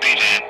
Agent.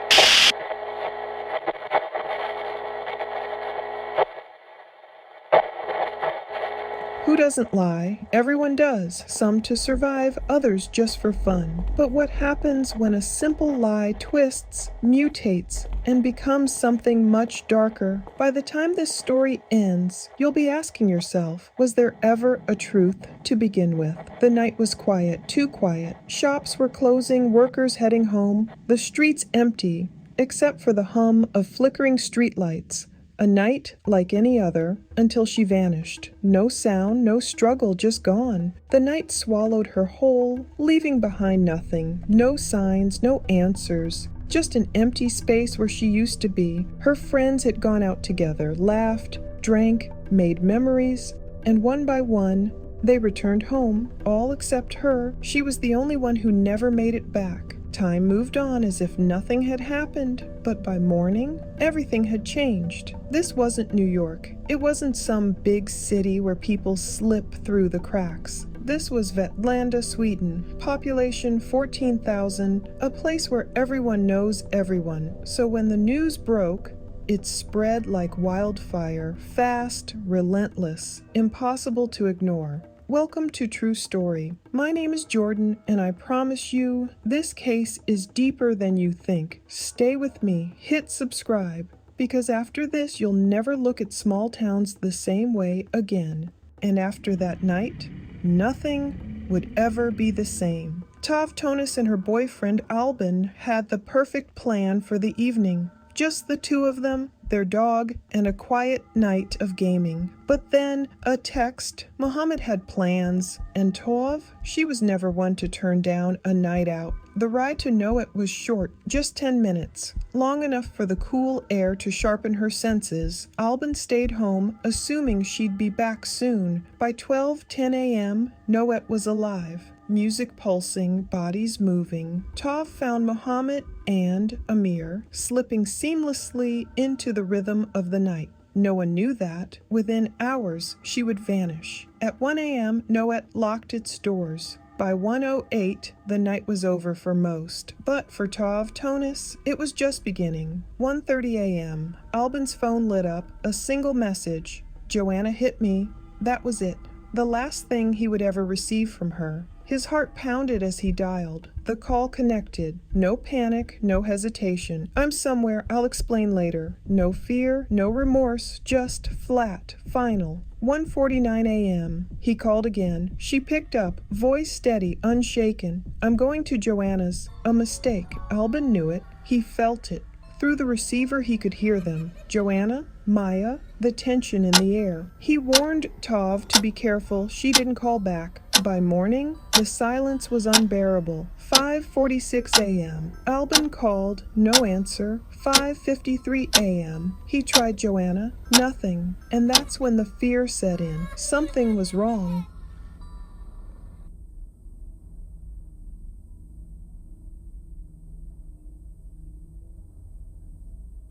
Who doesn't lie? Everyone does, some to survive, others just for fun. But what happens when a simple lie twists, mutates, and becomes something much darker? By the time this story ends, you'll be asking yourself, was there ever a truth to begin with? The night was quiet, too quiet. Shops were closing, workers heading home, the streets empty, except for the hum of flickering streetlights. A night like any other, until she vanished. No sound, no struggle, just gone. The night swallowed her whole, leaving behind nothing. No signs, no answers. Just an empty space where she used to be. Her friends had gone out together, laughed, drank, made memories, and one by one, they returned home, all except her. She was the only one who never made it back. Time moved on as if nothing had happened, but by morning, everything had changed. This wasn't New York. It wasn't some big city where people slip through the cracks. This was Vetlanda, Sweden. Population 14,000, a place where everyone knows everyone. So when the news broke, it spread like wildfire, fast, relentless, impossible to ignore. Welcome to True Story. My name is Jordan, and I promise you, this case is deeper than you think. Stay with me, hit subscribe, because after this, you'll never look at small towns the same way again. And after that night, nothing would ever be the same. Tov Tonis and her boyfriend Albin had the perfect plan for the evening. Just the two of them, their dog, and a quiet night of gaming. But then, a text. Mohammed had plans, and Tov, she was never one to turn down a night out. The ride to Noet was short, just 10 minutes, long enough for the cool air to sharpen her senses. Albin stayed home, assuming she'd be back soon. By 12:10 a.m., Noet was alive. Music pulsing, bodies moving. Tov found Mohammed and Amir slipping seamlessly into the rhythm of the night. No one knew that. Within hours, she would vanish. At 1 a.m., Noet locked its doors. By 1:08, the night was over for most. But for Tov Tonis, it was just beginning. 1:30 a.m., Albin's phone lit up, a single message. Joanna hit me. That was it. The last thing he would ever receive from her. His heart pounded as he dialed. The call connected. No panic, no hesitation. I'm somewhere, I'll explain later. No fear, no remorse, just flat, final. 1:49 a.m. He called again. She picked up, voice steady, unshaken. I'm going to Joanna's. A mistake. Albin knew it. He felt it. Through the receiver he could hear them. Joanna, Maya, the tension in the air. He warned Tov to be careful. She didn't call back. By morning, the silence was unbearable. 5:46 a.m. Albin called, no answer. 5:53 a.m. He tried Joanna, nothing. And that's when the fear set in. Something was wrong.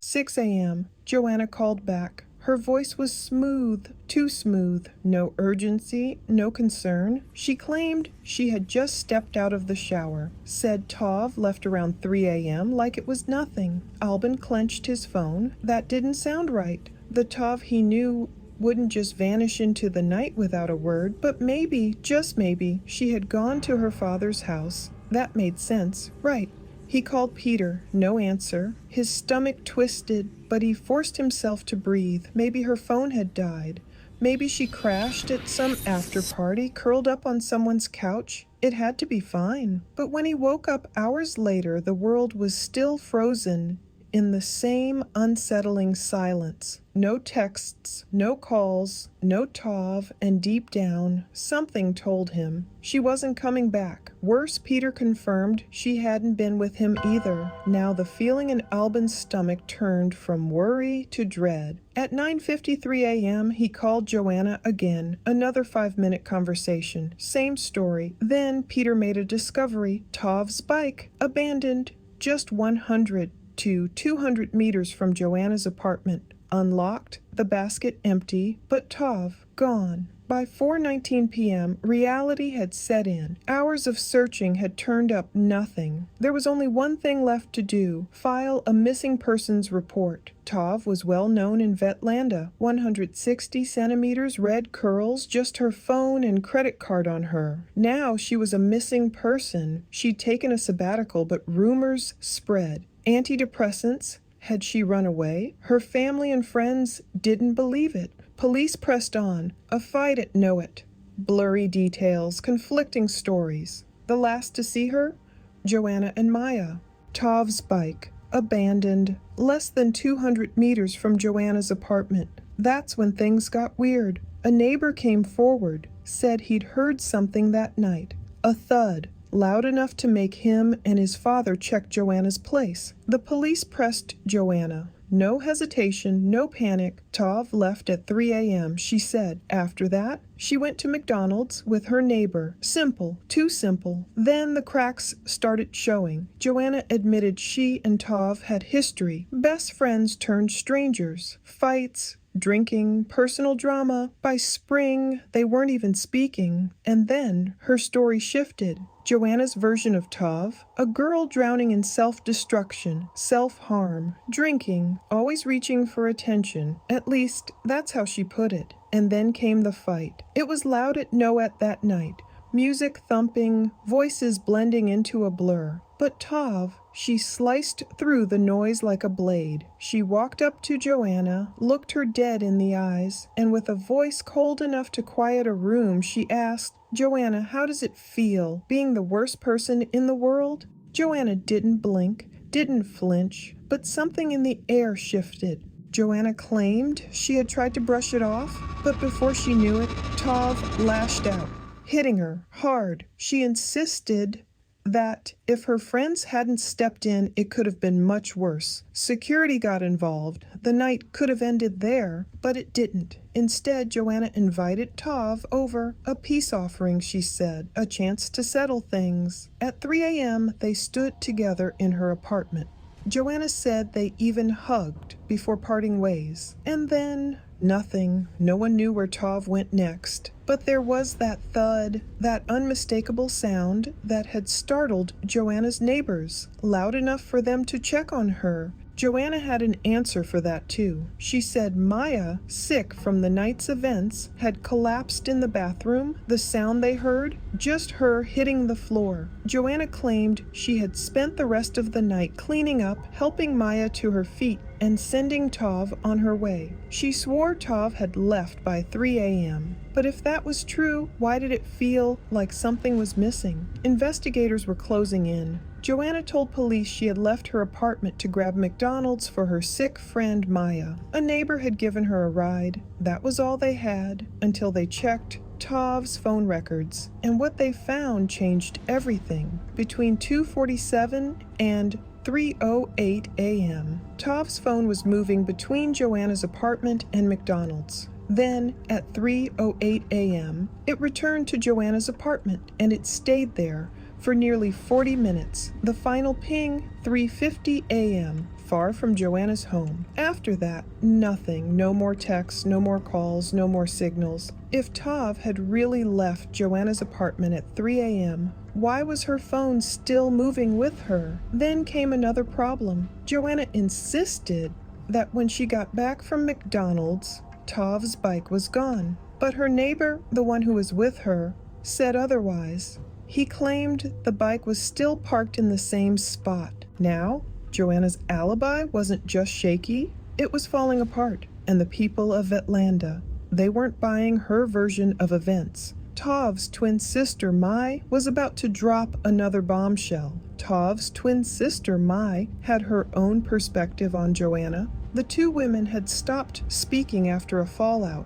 6 a.m. Joanna called back. Her voice was smooth, too smooth. No urgency, no concern. She claimed she had just stepped out of the shower. Said Tov left around 3 a.m. like it was nothing. Albin clenched his phone. That didn't sound right. The Tov he knew wouldn't just vanish into the night without a word, but maybe, just maybe, she had gone to her father's house. That made sense. Right. He called Peter. No answer. His stomach twisted, but he forced himself to breathe. Maybe her phone had died. Maybe she crashed at some after party, curled up on someone's couch. It had to be fine. But when he woke up hours later, the world was still frozen in the same unsettling silence. No texts, no calls, no Tov, and deep down, something told him she wasn't coming back. Worse, Peter confirmed she hadn't been with him either. Now the feeling in Albin's stomach turned from worry to dread. At 9:53 a.m., he called Joanna again. Another 5-minute conversation. Same story. Then Peter made a discovery. Tov's bike, abandoned, just 100 to 200 meters from Joanna's apartment. Unlocked, the basket empty, but Tov gone. By 4:19 p.m., reality had set in. Hours of searching had turned up nothing. There was only one thing left to do: file a missing persons report. Tov was well known in Vetlanda. 160 centimeters, red curls, just her phone and credit card on her. Now she was a missing person. She'd taken a sabbatical, but rumors spread. Antidepressants? Had she run away? Her family and friends didn't believe it. Police pressed on. A fight at Knowit. Blurry details, conflicting stories. The last to see her? Joanna and Maya. Tov's bike. Abandoned. Less than 200 meters from Joanna's apartment. That's when things got weird. A neighbor came forward, said he'd heard something that night. A thud. Loud enough to make him and his father check Joanna's place. The police pressed Joanna. No hesitation, no panic. Tov left at 3 a.m., she said. After that, she went to McDonald's with her neighbor. Simple, too simple. Then the cracks started showing. Joanna admitted she and Tov had history. Best friends turned strangers. Fights, drinking, personal drama. By spring, they weren't even speaking. And then her story shifted. Joanna's version of Tov, a girl drowning in self-destruction, self-harm, drinking, always reaching for attention. At least, that's how she put it. And then came the fight. It was loud at Knowit that night. Music thumping, voices blending into a blur. But Tov, she sliced through the noise like a blade. She walked up to Joanna, looked her dead in the eyes, and with a voice cold enough to quiet a room, she asked, "Joanna, how does it feel, being the worst person in the world?" Joanna didn't blink, didn't flinch, but something in the air shifted. Joanna claimed she had tried to brush it off, but before she knew it, Tov lashed out, hitting her hard. She insisted that if her friends hadn't stepped in, it could have been much worse. Security got involved. The night could have ended there, but it didn't. Instead, Joanna invited Tov over. A peace offering, she said, a chance to settle things. At 3 a.m., they stood together in her apartment. Joanna said they even hugged before parting ways. And then nothing. No one knew where Tov went next. But there was that thud, that unmistakable sound that had startled Joanna's neighbors, loud enough for them to check on her. Joanna had an answer for that too. She said Maya, sick from the night's events, had collapsed in the bathroom. The sound they heard, just her hitting the floor. Joanna claimed she had spent the rest of the night cleaning up, helping Maya to her feet, and sending Tov on her way. She swore Tov had left by 3 a.m. But if that was true, why did it feel like something was missing? Investigators were closing in. Joanna told police she had left her apartment to grab McDonald's for her sick friend Maya. A neighbor had given her a ride. That was all they had, until they checked Tov's phone records. And what they found changed everything. Between 2:47 and 3:08 a.m., Tov's phone was moving between Joanna's apartment and McDonald's. Then, at 3:08 a.m., it returned to Joanna's apartment, and it stayed there for nearly 40 minutes. The final ping, 3:50 a.m., far from Joanna's home. After that, nothing. No more texts, no more calls, no more signals. If Tov had really left Joanna's apartment at 3 a.m., why was her phone still moving with her? Then came another problem. Joanna insisted that when she got back from McDonald's, Tov's bike was gone. But her neighbor, the one who was with her, said otherwise. He claimed the bike was still parked in the same spot. Now, Joanna's alibi wasn't just shaky, it was falling apart. And the people of Vetlanda, they weren't buying her version of events. Tov's twin sister, Mai, was about to drop another bombshell. Tov's twin sister, Mai, had her own perspective on Joanna. The two women had stopped speaking after a fallout.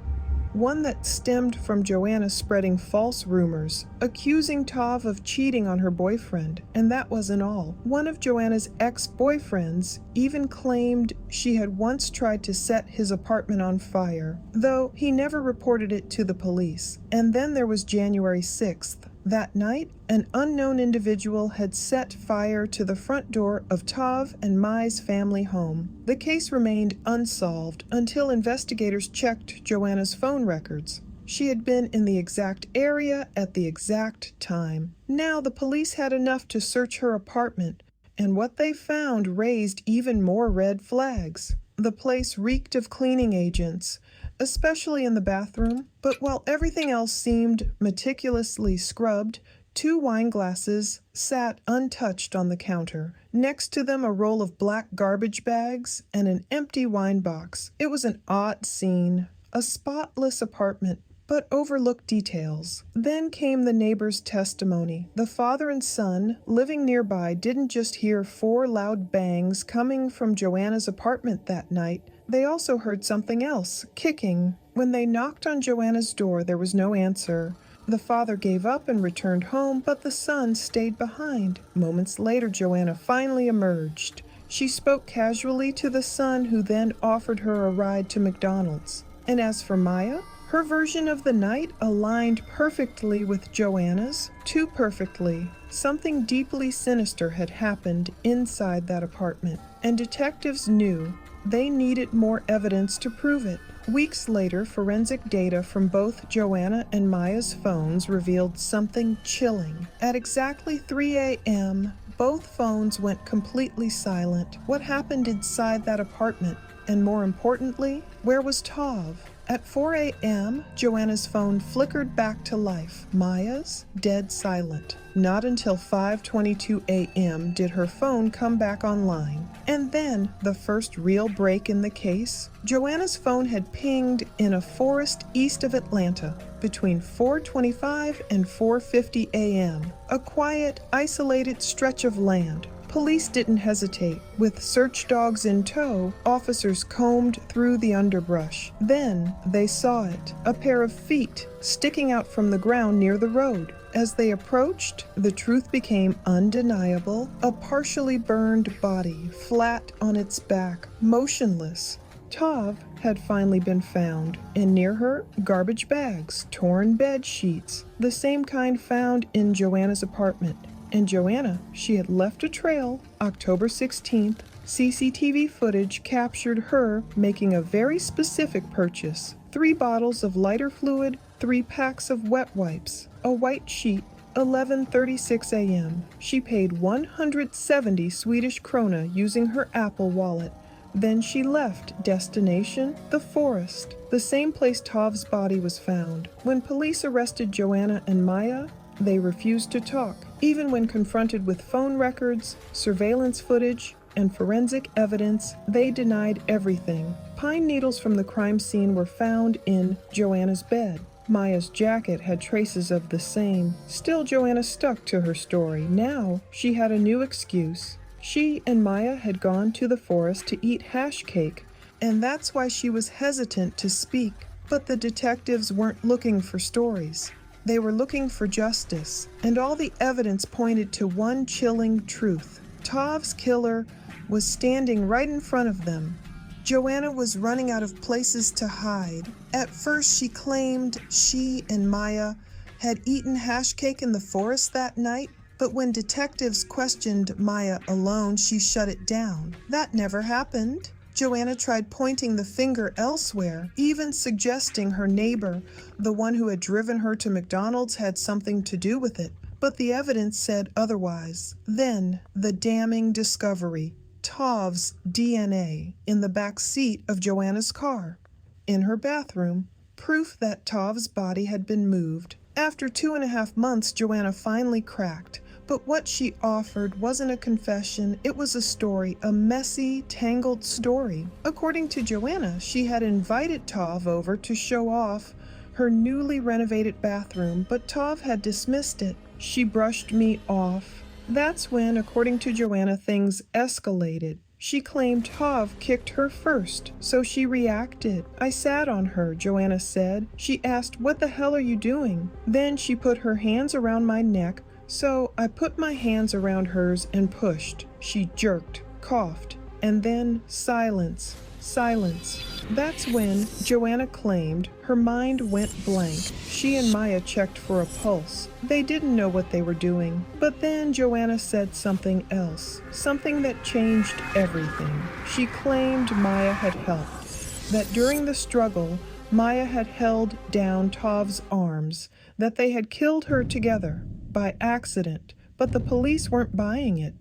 One that stemmed from Joanna spreading false rumors, accusing Tov of cheating on her boyfriend, and that wasn't all. One of Joanna's ex-boyfriends even claimed she had once tried to set his apartment on fire, though he never reported it to the police. And then there was January 6th. That night, an unknown individual had set fire to the front door of Tov and Mai's family home. The case remained unsolved until investigators checked Joanna's phone records. She had been in the exact area at the exact time. Now the police had enough to search her apartment, and what they found raised even more red flags. The place reeked of cleaning agents, especially in the bathroom, but while everything else seemed meticulously scrubbed, 2 wine glasses sat untouched on the counter. Next to them, a roll of black garbage bags and an empty wine box. It was an odd scene, a spotless apartment, but overlooked details. Then came the neighbor's testimony. The father and son living nearby didn't just hear 4 loud bangs coming from Joanna's apartment that night. They also heard something else, kicking. When they knocked on Joanna's door, there was no answer. The father gave up and returned home, but the son stayed behind. Moments later, Joanna finally emerged. She spoke casually to the son, who then offered her a ride to McDonald's. And as for Maya, her version of the night aligned perfectly with Joanna's, too perfectly. Something deeply sinister had happened inside that apartment, and detectives knew they needed more evidence to prove it. Weeks later, forensic data from both Joanna and Maya's phones revealed something chilling. At exactly 3 a.m., both phones went completely silent. What happened inside that apartment? And more importantly, where was Tov? At 4 a.m., Joanna's phone flickered back to life. Maya's dead silent. Not until 5:22 a.m. did her phone come back online. And then, the first real break in the case, Joanna's phone had pinged in a forest east of Atlanta between 4:25 and 4:50 a.m. A quiet, isolated stretch of land. Police didn't hesitate. With search dogs in tow, officers combed through the underbrush. Then they saw it, a pair of feet sticking out from the ground near the road. As they approached, the truth became undeniable. A partially burned body, flat on its back, motionless. Tov had finally been found, and near her, garbage bags, torn bed sheets, the same kind found in Joanna's apartment. And Joanna, she had left a trail. October 16th, CCTV footage captured her making a very specific purchase. 3 bottles of lighter fluid, 3 packs of wet wipes, a white sheet. 11:36 a.m. She paid 170 Swedish krona using her Apple wallet. Then she left. Destination, the forest, the same place Tov's body was found. When police arrested Joanna and Maya, they refused to talk. Even when confronted with phone records, surveillance footage, and forensic evidence, they denied everything. Pine needles from the crime scene were found in Joanna's bed. Maya's jacket had traces of the same. Still, Joanna stuck to her story. Now, she had a new excuse. She and Maya had gone to the forest to eat hash cake, and that's why she was hesitant to speak. But the detectives weren't looking for stories. They were looking for justice, and all the evidence pointed to one chilling truth. Tov's killer was standing right in front of them. Joanna was running out of places to hide. At first, she claimed she and Maya had eaten hash cake in the forest that night, but when detectives questioned Maya alone, she shut it down. That never happened. Joanna tried pointing the finger elsewhere, even suggesting her neighbor, the one who had driven her to McDonald's, had something to do with it. But the evidence said otherwise. Then, the damning discovery: Tov's DNA in the back seat of Joanna's car. In her bathroom, proof that Tov's body had been moved. After 2.5 months, Joanna finally cracked. But what she offered wasn't a confession, it was a story, a messy, tangled story. According to Joanna, she had invited Tov over to show off her newly renovated bathroom, but Tov had dismissed it. She brushed me off. That's when, according to Joanna, things escalated. She claimed Tov kicked her first, so she reacted. I sat on her, Joanna said. She asked, "What the hell are you doing?" Then she put her hands around my neck, so I put my hands around hers and pushed. She jerked, coughed, and then silence. Silence. That's when Joanna claimed her mind went blank. She and Maya checked for a pulse. They didn't know what they were doing. But then Joanna said something else, something that changed everything. She claimed Maya had helped, that during the struggle, Maya had held down Tov's arms, that they had killed her together, by accident, but the police weren't buying it.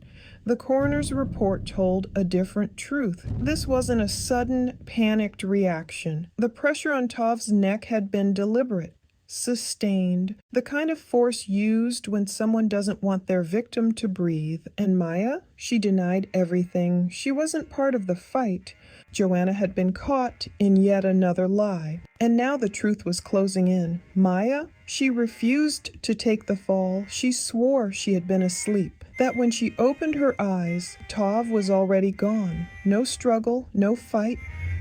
The coroner's report told a different truth. This wasn't a sudden, panicked reaction. The pressure on Tov's neck had been deliberate, sustained, the kind of force used when someone doesn't want their victim to breathe. And Maya? She denied everything. She wasn't part of the fight. Joanna had been caught in yet another lie. And now the truth was closing in. Maya? She refused to take the fall. She swore she had been asleep, that when she opened her eyes, Tov was already gone. No struggle, no fight,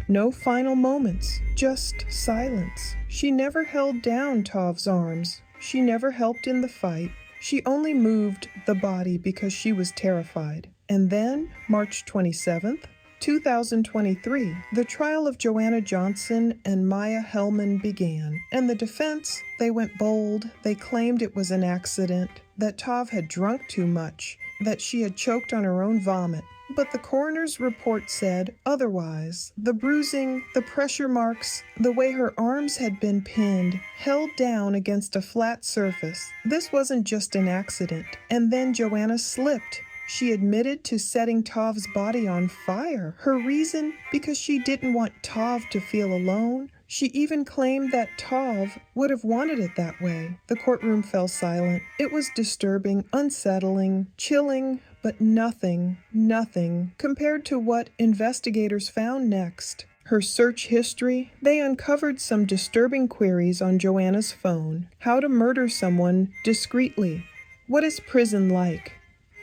no final moments, just silence. She never held down Tov's arms. She never helped in the fight. She only moved the body because she was terrified. And then, March 27th, 2023, the trial of Joanna Johnson and Maya Hellman began. And the defense, they went bold. They claimed it was an accident, that Tov had drunk too much, that she had choked on her own vomit. But the coroner's report said otherwise. The bruising, the pressure marks, the way her arms had been pinned, held down against a flat surface. This wasn't just an accident. And then Joanna slipped. She admitted to setting Tov's body on fire. Her reason? Because she didn't want Tov to feel alone. She even claimed that Tov would have wanted it that way. The courtroom fell silent. It was disturbing, unsettling, chilling, but nothing compared to what investigators found next. Her search history, they uncovered some disturbing queries on Joanna's phone. How to murder someone discreetly. What is prison like?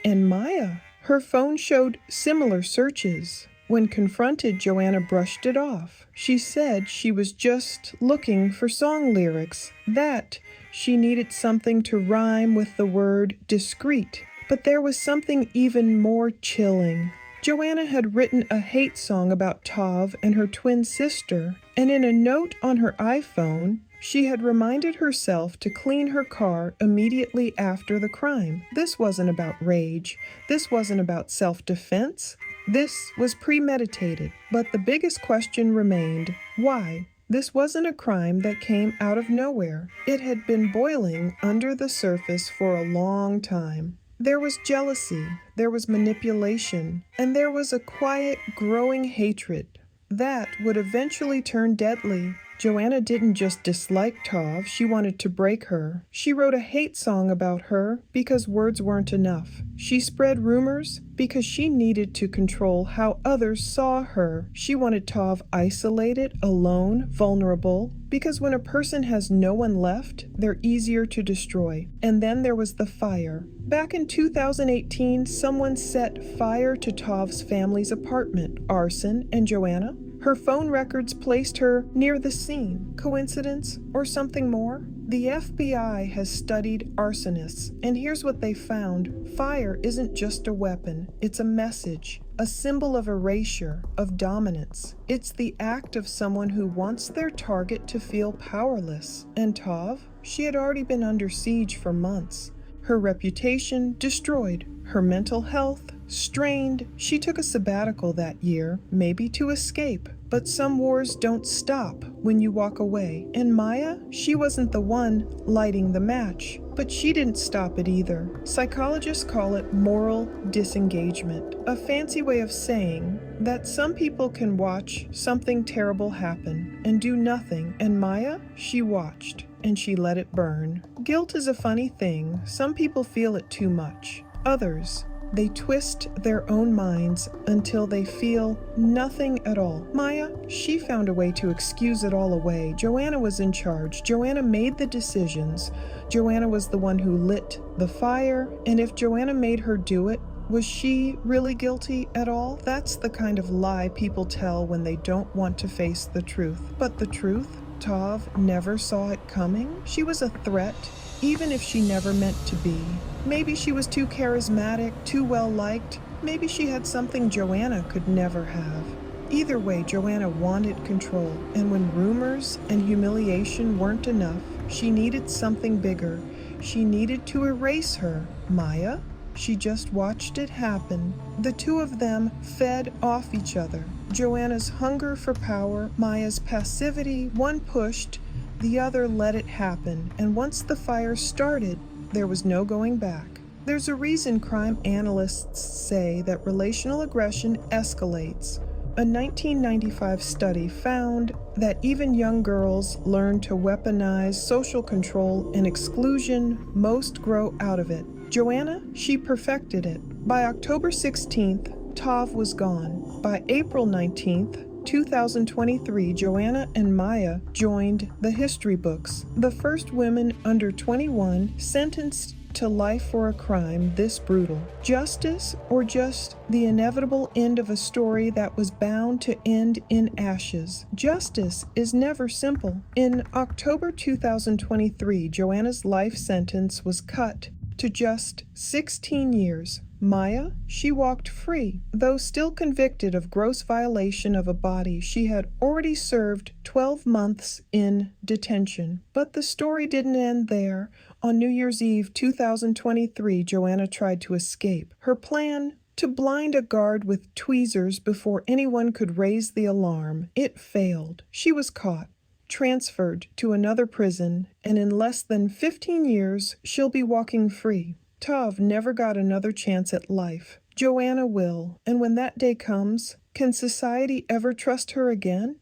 And Maya, her phone showed similar searches. When confronted, Joanna brushed it off. She said she was just looking for song lyrics, that she needed something to rhyme with the word discreet. But there was something even more chilling. Joanna had written a hate song about Tov and her twin sister, and in a note on her iPhone, she had reminded herself to clean her car immediately after the crime. This wasn't about rage. This wasn't about self-defense. This was premeditated. But the biggest question remained, why? This wasn't a crime that came out of nowhere. It had been boiling under the surface for a long time. There was jealousy, there was manipulation, and there was a quiet, growing hatred that would eventually turn deadly. Joanna didn't just dislike Tov, she wanted to break her. She wrote a hate song about her because words weren't enough. She spread rumors because she needed to control how others saw her. She wanted Tov isolated, alone, vulnerable, because when a person has no one left, they're easier to destroy. And then there was the fire. Back in 2018, someone set fire to Tov's family's apartment. Arson. And Joanna? Her phone records placed her near the scene. Coincidence or something more? The FBI has studied arsonists, and here's what they found. Fire isn't just a weapon, it's a message, a symbol of erasure, of dominance. It's the act of someone who wants their target to feel powerless. And Tov? She had already been under siege for months. Her reputation destroyed, her mental health strained. She took a sabbatical that year, maybe to escape. But some wars don't stop when you walk away. And Maya, she wasn't the one lighting the match, but she didn't stop it either. Psychologists call it moral disengagement, a fancy way of saying that some people can watch something terrible happen and do nothing. And Maya, she watched and she let it burn. Guilt is a funny thing. Some people feel it too much. Others, they twist their own minds until they feel nothing at all. Maya, she found a way to excuse it all away. Joanna was in charge. Joanna made the decisions. Joanna was the one who lit the fire. And if Joanna made her do it, was she really guilty at all? That's the kind of lie people tell when they don't want to face the truth. But the truth? Tov never saw it coming. She was a threat, even if she never meant to be. Maybe she was too charismatic, too well-liked. Maybe she had something Joanna could never have. Either way, Joanna wanted control, and when rumors and humiliation weren't enough, she needed something bigger. She needed to erase her. Maya? She just watched it happen. The two of them fed off each other. Joanna's hunger for power, Maya's passivity, one pushed, the other let it happen, and once the fire started, there was no going back. There's a reason crime analysts say that relational aggression escalates. A 1995 study found that even young girls learn to weaponize social control and exclusion. Most grow out of it. Joanna, she perfected it. By October 16th, Tav was gone. By April 19th, 2023, Joanna and Maya joined the history books, the first women under 21 sentenced to life for a crime this brutal. Justice, or just the inevitable end of a story that was bound to end in ashes? Justice is never simple. In October 2023, Joanna's life sentence was cut to just 16 years. Maya, she walked free. Though still convicted of gross violation of a body, she had already served 12 months in detention. But the story didn't end there. On New Year's Eve 2023, Joanna tried to escape. Her plan? To blind a guard with tweezers before anyone could raise the alarm. It failed. She was caught, transferred to another prison, and in less than 15 years, she'll be walking free. Tav never got another chance at life. Joanna will, and when that day comes, can society ever trust her again?